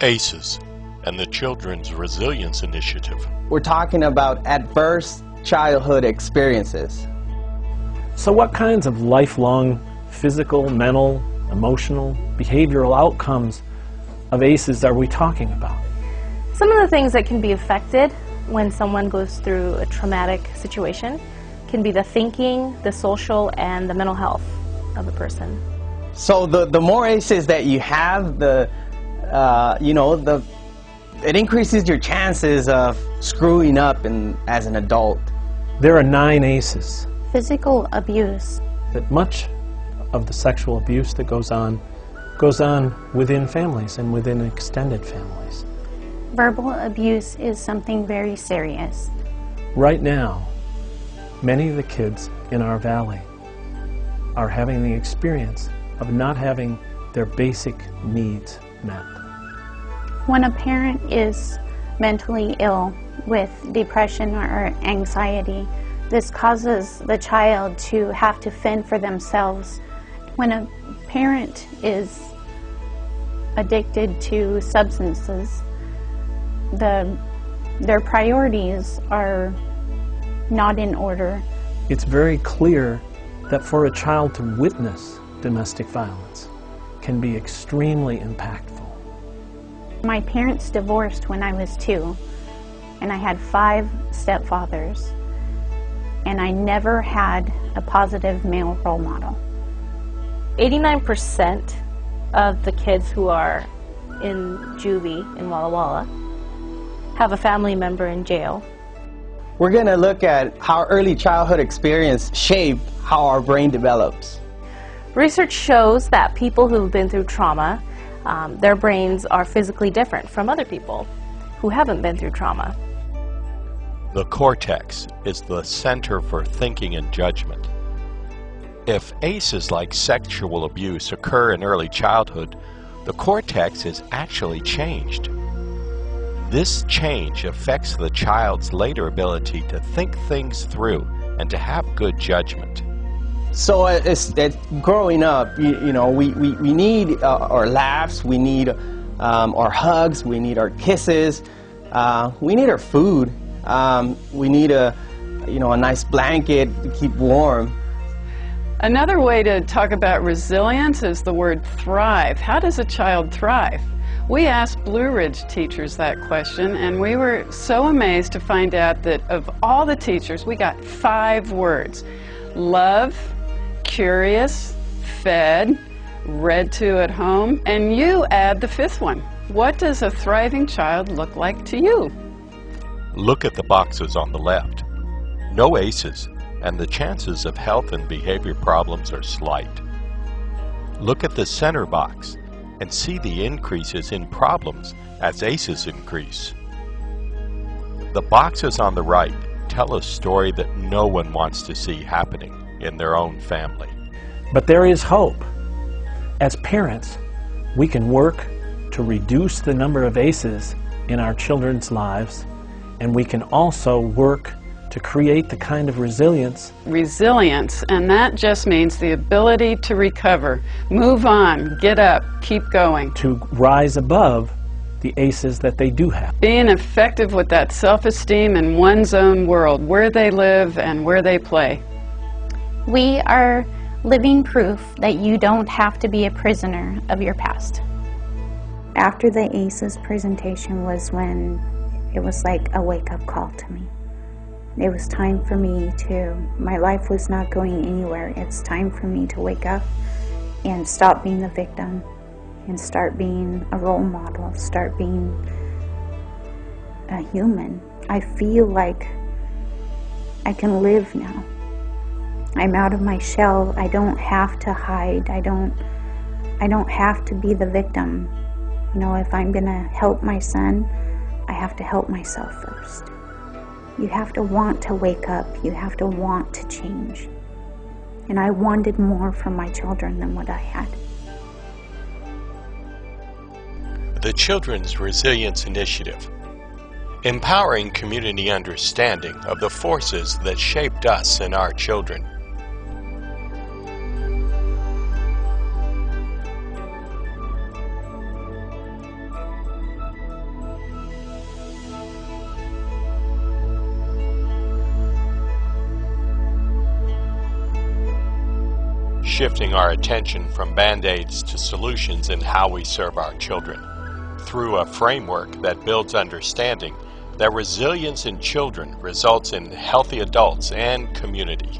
ACES and the Children's Resilience Initiative. We're talking about adverse childhood experiences. So what kinds of lifelong physical, mental, emotional, behavioral outcomes of ACEs are we talking about? Some of the things that can be affected when someone goes through a traumatic situation can be the thinking, the social, and the mental health of a person. So the more ACEs that you have, it increases your chances of screwing up as an adult. There are 9 ACEs. Physical abuse. That much of the sexual abuse that goes on within families and within extended families. Verbal abuse is something very serious. Right now, many of the kids in our valley are having the experience of not having their basic needs met. When a parent is mentally ill with depression or anxiety, this causes the child to have to fend for themselves. When a parent is addicted to substances, their priorities are not in order. It's very clear that for a child to witness domestic violence can be extremely impactful. My parents divorced when I was 2, and I had 5 stepfathers, and I never had a positive male role model. 89% of the kids who are in juvie in Walla Walla have a family member in jail. We're going to look at how early childhood experience shape how our brain develops. Research shows that people who've been through trauma, their brains are physically different from other people who haven't been through trauma. The cortex is the center for thinking and judgment. If ACEs like sexual abuse occur in early childhood, the cortex is actually changed. This change affects the child's later ability to think things through and to have good judgment. So it's growing up, we need our laughs, we need our hugs, we need our kisses, we need our food, we need a nice blanket to keep warm. Another way to talk about resilience is the word thrive. How does a child thrive? We asked Blue Ridge teachers that question, and we were so amazed to find out that of all the teachers, we got 5 words. Love, curious, fed, read to at home, and you add the 5th one. What does a thriving child look like to you? Look at the boxes on the left. No ACEs, and the chances of health and behavior problems are slight. Look at the center box and see the increases in problems as ACEs increase. The boxes on the right tell a story that no one wants to see happening in their own family. But there is hope. As parents, we can work to reduce the number of ACEs in our children's lives, and we can also work to create the kind of resilience. Resilience, and that just means the ability to recover, move on, get up, keep going. To rise above the ACEs that they do have. Being effective with that self-esteem in one's own world, where they live and where they play. We are living proof that you don't have to be a prisoner of your past. After the ACEs presentation was when it was like a wake-up call to me. It was time for me my life was not going anywhere. It's time for me to wake up and stop being the victim and start being a role model, start being a human. I feel like I can live now. I'm out of my shell. I don't have to hide. I don't have to be the victim. If I'm gonna help my son, I have to help myself first. You have to want to wake up. You have to want to change. And I wanted more from my children than what I had. The Children's Resilience Initiative, empowering community understanding of the forces that shaped us and our children. shifting our attention from band-aids to solutions in how we serve our children, through a framework that builds understanding that resilience in children results in healthy adults and community.